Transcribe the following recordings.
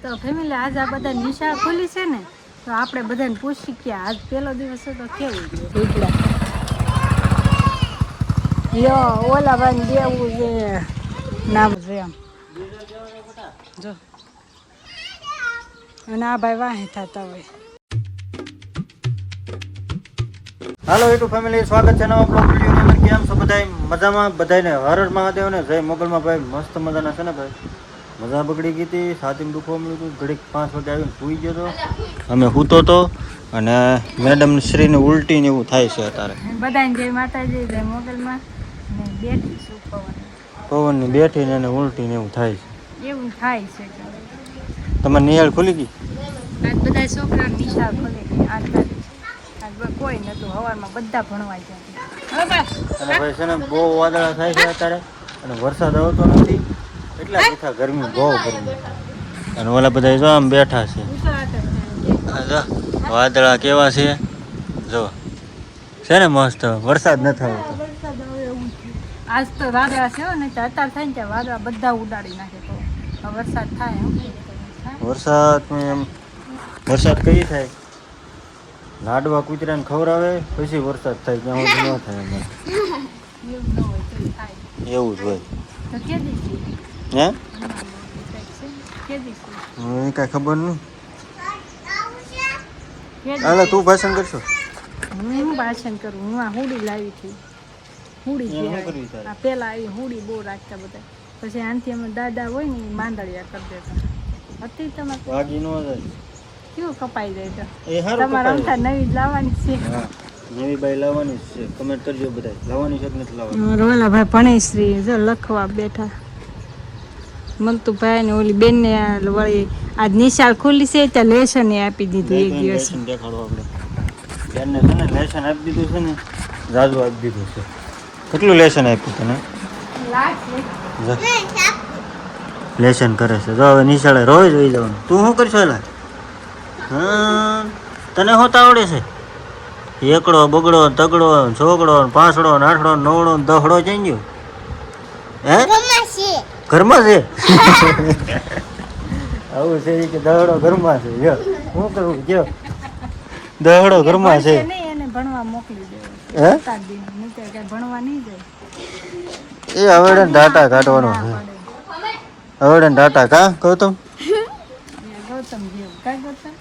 તો ફેમિલી આજ આ બધા નિશાળ ખુલી છે ને, તો આપણે બધાને પૂછી કે આજ પહેલો દિવસ છે તો કેવું ગયું. યો ઓલા ભાઈ દેવું છે નામ છે એમ જો, અને આ ભાઈ વાહી થતા હોય. હાલો યુટ્યુબ ફેમિલી, સ્વાગત છે નવા બ્લોગ વિડીયોની અંદર. કેમ છો બધા? મજામાં? બધાને હર હર મહાદેવ ને જય મોગલમાં. ભાઈ મસ્ત મજાના છે ને ભાઈ. મજા બગડી ગઈ હતી, છાતીમાં દુખવા મળ્યું હતું. ઘડીક 5 વાગે આવીને સૂઈ ગયો હતો. અમે સૂતો હતો અને મેડમ શ્રીને ઉલટી ને એવું થાય છે અત્યારે. બધાને જય માતાજી, જય મોગલમાં. ને બેઠી છું પવનની બેઠી ને એને ઉલટી ને એવું થાય છે. એવું થાય છે. તમારે નિહાળ ખુલી ગઈ? આજ બધા છોકરા નિશાળ ખોલી ગઈ. આજ કોઈ નતું, હવારમાં બધા ભણવા ગયા. અને ભાઈ છે ને બહુ વાદળા થાય છે અત્યારે અને વરસાદ આવતો નથી. એટલા તીખા ગરમી, બહુ ગરમી. અને ઓલા બધા જો આમ બેઠા છે. વાદળા કેવા છે જો, છે ને મસ્ત. વરસાદ નથી આવતો. આજ તો વાદળા છે ને, અત્યારે થાય ને ત્યાં વાદળા બધા ઉડાડી નાખે. તો વરસાદ થાય. વરસાદ કઈ થાય? લાડવા કૂતરાને ખવડાવે પછી વરસાદ થાય, ત્યાં સુધી ન થાય. એવું જ હોય. હે? મને કાંઈ ખબર નહીં. હાલો તું ભાષણ કરશો? હું ભાષણ કરું. હું આ હુડી લાવી હતી. હુડી પેલા આવી હુડી બહુ રાખતા બધા. પછી આનથી અમે દાદા હોય ને માંદળિયા કરી દેતા હતી. તમારે વાગી ન જાય. કેવું કપાઈ જાય તો એ હારું. તમારે અમથા નવી લાવવાની છે. હા, નવી બાઈ લાવવાની છે. કમેન્ટ કરજો બધા, લાવવાની છે કે નથી લાવવાની. રોલા ભાઈ ભણેશ્રી જો લખવા બેઠા. મંતુભાઈ ને ઓલી બેન ને વળી આજ નિશાળ ખુલી છે ત્યાં લેસન આપી દીધું. એક દિવસ દેખાડો આપણે બેનને છે ને લેસન આપી દીધું છે ને, જાજુ આપી દીધું છે. કેટલું લેસન આપ્યું તને? લેસન કરે છે. જો હવે નિશાળે રોજ જોઈ જવાનું. તું શું કરશો? એલા હા, તને હોતા આવડે છે? એકડો બગડો તગડો છોકડો પાંસડો આઠડો નવડો દહડો જઈ ગયો. હે ઘરમાં છે? આવું છે કે દહડો ઘરમાં છે? જો શું કરવું? જો દહડો ઘરમાં છે. એને ભણવા મોકલી દે. હે? ભણવા નહીં જાય. એ હવે ડાટા કાઢવાનો છે. હવે ડાટા કા ગૌતમ? ગૌતમ જેવું કાંઈ ગૌતમ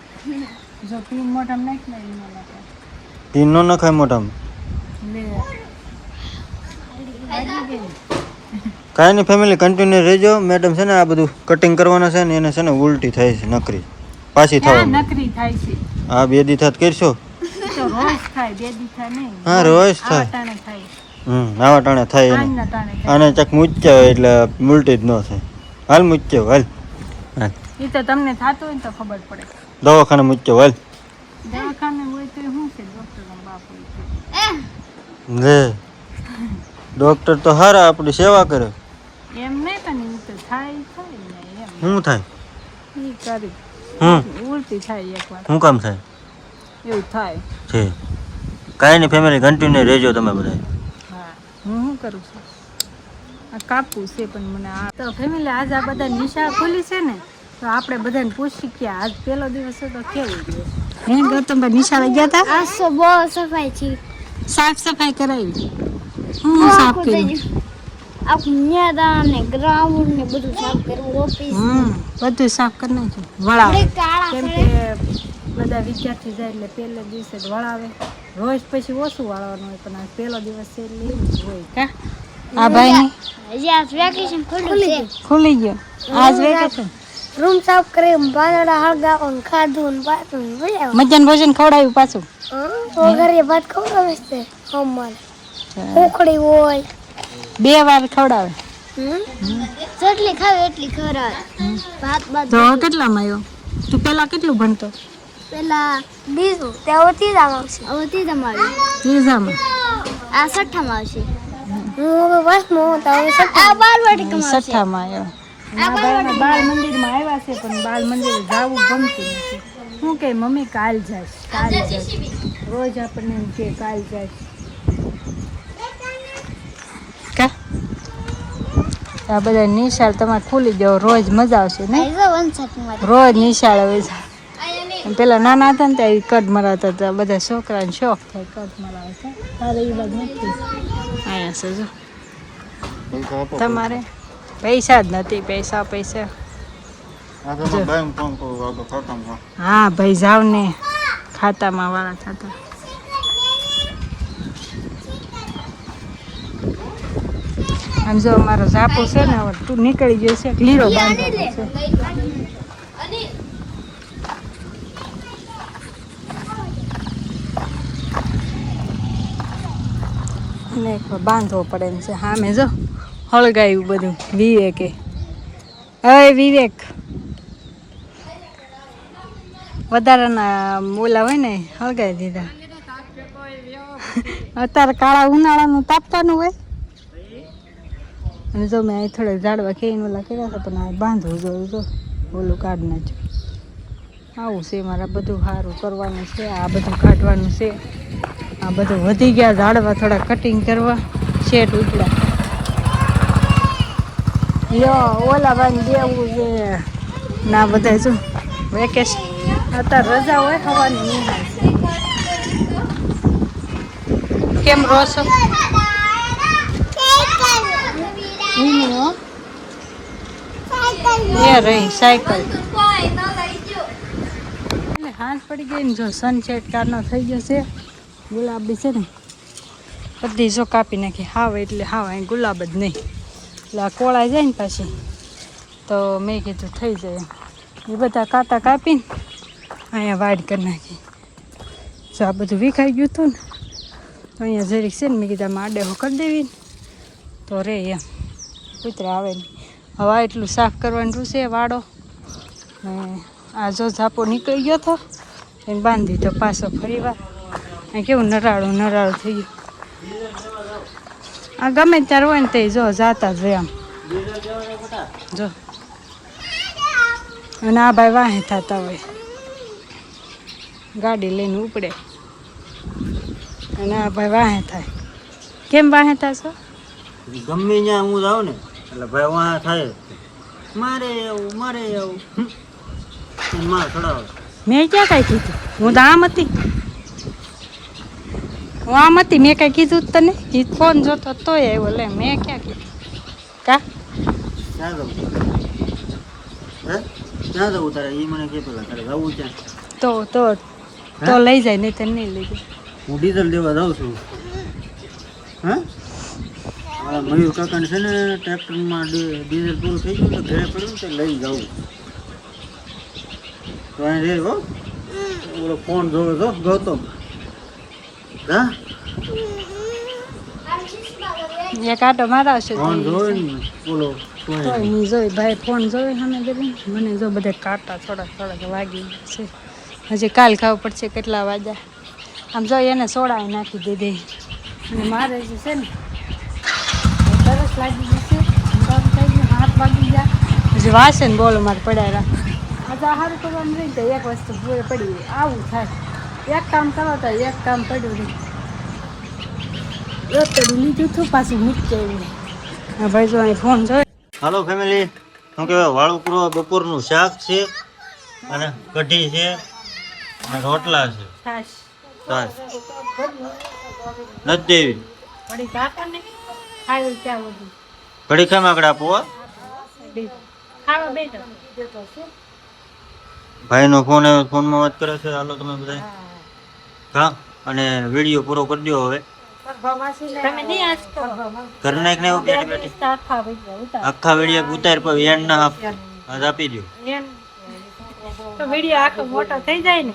જો પીન મોઢામાં નાખ ને એમાં નાખે. પીન નો નખાય મોઢામાં. કાંઈ નહીં ફેમિલી, કન્ટિન્યુ રહેજો. મેડમ છે ને આ બધું કટિંગ કરવાના છે ને, એને છે ને ઉલટી થાય છે નકરી. પાછી થાય નકરી થાય છે. હા, 2 દી થાત કરશો. રોજ થાય, 2 દી થાય નહીં. હા, રોજ થાય. આવા ટાણે થાય એને. આને ચક મૂચ્યા હોય એટલે ઉલટી જ ન થાય. હાલ મૂચ્યો હાલ. એ તો તમને થતું હોય તો ખબર પડે. દવાખાને મૂચ્યો હાલ. દવાખાને હોય તો શું છે? ડોક્ટર બાપ હોય લે ડોક્ટર તો હારા આપણી સેવા કરે. એમ નહીં પણ એ તો થાય ને એમ. શું થાય? એ કરી ઉલટી થાય એકવાર. શું કામ થાય? એવું થાય છે. કાંઈ નહીં ફેમિલી, કન્ટિન્યુ રહેજો તમે બધા. હા, હું શું કરું છું? આ કાપવું છે પણ મને આ તો ફેમિલી આજ આ બધા નિશાળ ખુલી છે ને, તો આપણે બધાને પૂછી કે આજ પહેલો દિવસ છે તો કેવું ગયું. હે ગૌતમભાઈ નિશાળે ગયા હતા? આ સો બહુ સફાઈ છે. સાફ સફાઈ કરાવી. હું સાફ કર્યું. આખું મેદાન ને ગ્રાઉન્ડ ને બધું સાફ કર્યું. ઓફિસ બધું સાફ કરી નાખ્યું. વળાવે કાળા કેમ કે બધા વિદ્યાર્થી જાય એટલે પહેલે દિવસે જ વળાવે. રોજ પછી ઓછું વાળવાનું હોય, પણ આ પહેલો દિવસ છે એટલે એવું જ હોય. કા આ ભાઈ હજી આજ વેકેશન ખુલી ગયો. આજ વેકેશન. રૂમ સાફ કરી, બાંદડા હળગાવવાનું, ખાધું ને પાછું મધ્યાહન ભોજન ખવડાવ્યું પાછું. ઘરે ભાત ખવડાવે છે. અમારે ઉખડી હોય 2 વાર ખવડાવે. જેટલી ખાવે એટલી ખવડાવે. ભાત બાદ તો કેટલામાં આવ્યો? તું પેલા કેટલું ભણતો? પેલા બીજું ત્યાં ત્રીજામાં આવશે. હવે ત્રીજામાં આવ્યું. ત્રીજામાં? આ છઠ્ઠામાં આવશે. હું હવે વર્ષમાં તો હવે આ 12 વાટિકામાં આવશે. છઠ્ઠામાં આવ્યો. બાળ મંદિરમાં આવ્યા છે પણ બાળ મંદિરે જવું ગમતું નથી. શું કે મમ્મી કાલ જાય કાલ જાય, રોજ આપણને એમ કે કાલ જાય. કા આ બધા નિશાળ તમારે ખુલી જાવ રોજ મજા આવશે ને રોજ નિશાળ આવે છે પેલા નાના હતા ને ત્યાં કટ મરાતા હતા બધા છોકરાને શોખ થાય કટ મરાવે છે તારે એ બાજુ નથી અહીંયા છે જો તમારે પૈસા જ નથી પૈસા હા ભાઈ જાવ ને ખાતામાં વાળા થતા આમ જો અમારો ઝાપો છે ને હવે તું નીકળી ગયો છે લીરો બાંધવાનો છે અને બાંધવો પડે એમ છે હા મેં જો હળગાયું બધું વિવેકે હવે વિવેક વધારાના ઓલા હોય ને હળગાવી દીધા અત્યારે કાળા ઉનાળાનું તાપવાનું હોય અને જો મેં અહીં થોડાક ઝાડવા ખેઈને ઓલા કર્યા હતા પણ આ બાંધવું જોયું જો ઓલું કાઢી નાખ્યું આવું છે મારા બધું સારું કરવાનું છે આ બધું કાઢવાનું છે આ બધું વધી ગયા ઝાડવા થોડા કટિંગ કરવા શેટ ઉતરા યો ઓલા બાંધ દેવું છે ના બધા શું વેકેશન અત્યારે રજા હોય હવાની નિહાળ છે કેમ રોશો રહી સાયકલ એટલે હાથ પડી ગઈ ને જો સનસેટ કારનો થઈ ગયો છે ગુલાબી છે ને બધી જો કાપી નાખી હાવ એટલે હાવ અહીં ગુલાબ જ નહીં એટલે આ કોળાઈ જાય ને પાછી તો મેં કીધું થઈ જાય એ બધા કાંટા કાપીને અહીંયા વાડ કરી નાખી જો આ બધું વિખાઈ ગયું હતું ને તો અહીંયા જરીક છે ને મેં કીધું આમાં આડેહો કરી દેવી ને તો રે એમ કૂતરા આવે ને હવે એટલું સાફ કરવાનું છે વાડો ને આ જો ઝાપો નીકળી ગયો હતો એને બાંધી તો પાછો ફરી વાર અહીં કેવું નરાળું થઈ ગયું આ ગમે ત્યારે હોય ને તે જો જાતા જ આમ જો અને આ ભાઈ વાહે થતા હોય ગાડી લઈને ઉપડે અને આ ભાઈ વાહે થાય કેમ વાહે થશો ગમે ત્યાં હું જાઉં ને એટલે ભાઈ વાહ થાય મારે આવું માર ચડાવે મેં ક્યાં કાંઈ કીધું હું તો આમ હતી મેં કાંઈ કીધું જ તને ફોન જોતો તોય આવ્યો લે મેં ક્યાં કીધું કા ક્યાં જવું હે ક્યાં જવું તારે એ મને કે પેલા તારે જવું ક્યાં તો લઈ જાય નહીં તને નહીં લઈ જાય હું ડીઝલ દેવા જાઉં છું હા મારા મયુર કાકાને છે ને ટ્રેક્ટરમાં ડીઝલ પૂરું થઈ ગયું તો ઘરે પડ્યું ને તે લઈ જાઉં તો અહીં રે હો ઓલો ફોન જોવે તો ગૌતમ હા એક આટો મારાવશે ફોન જોવે ને બોલો હું જોઈ ભાઈ ફોન જોવે સામે કરી મને જો બધા કાંટા થોડાક વાગી છે હજી કાલ ખાવું પડશે કેટલા વાગ્યા આમ જો એને સોડાવી નાખી દીધી અને મારે જે છે ને સરસ લાગી જશે ગરમ થઈ ગયું 7 વાગી ગયા હજી વાસણ બોલો મારે પડાય આજે સારું કરવાનું રહી તો એક વસ્તુ પૂરે પડી આવું થાય એક કામ કરો તો એક કામ પડ્યું નહીં રોતડું લીધું હતું પાછું મૂકી આવ્યું હા ભાઈ જો અહીં ફોન જોઈ હાલો ફેમિલી શું કહેવાય વાળું પૂરો બપોરનું શાક છે અને કઢી છે અને રોટલા છે છાશ છાશ નથી દેવી વળી કાકા ને ખાયું ક્યાં બધું ઘડી કેમ આગળ આપો હો? ખાવા બેઠો દેતો છે ભાઈનો ફોન આવ્યો ફોનમાં વાત કરે છે હાલો તમે બધા હા અને વિડીયો પૂરો કરી દો હવે તમે નહીં આજ તો ઘર નાખ ને બેઠી બેઠી આખા વિડીયો ઉતાર પર એન્ડ ના આજ આપી દો તો વિડીયો આખો મોટો થઈ જાય ને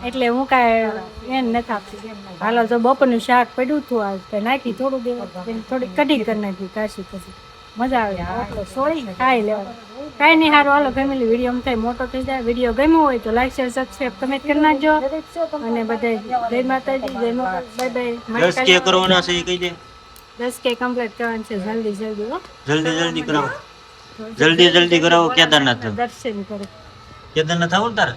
એટલે હું કાંઈ એન નથી આપતી હાલો જો બપોરનું શાક પડ્યું હતું આજ તો નાખી થોડું દેવા થોડી કઢી કરી નાખી કાશી પછી મજા આવે આટલો સોળી ખાઈ લેવા કાંઈ નહીં સારું હાલો ફેમિલી વિડીયો એમ થાય મોટો થઈ જાય વિડીયો ગમ્યો હોય તો લાઈક શેર સબસ્ક્રાઈબ તમે કરી નાખજો અને બધા જય માતાજી જય બાય બાય 10K કરવાના છે એ કહી દે 10K કમ્પ્લીટ કરવાનું છે જલ્દી હો જલ્દી કરાવો જલ્દી કરાવો કેદારનાથ દર્શન કરો કેદારનાથ આવું ને તારે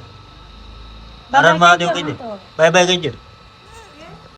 હર મહાદેવ કહી દે બાય બાય કહી દે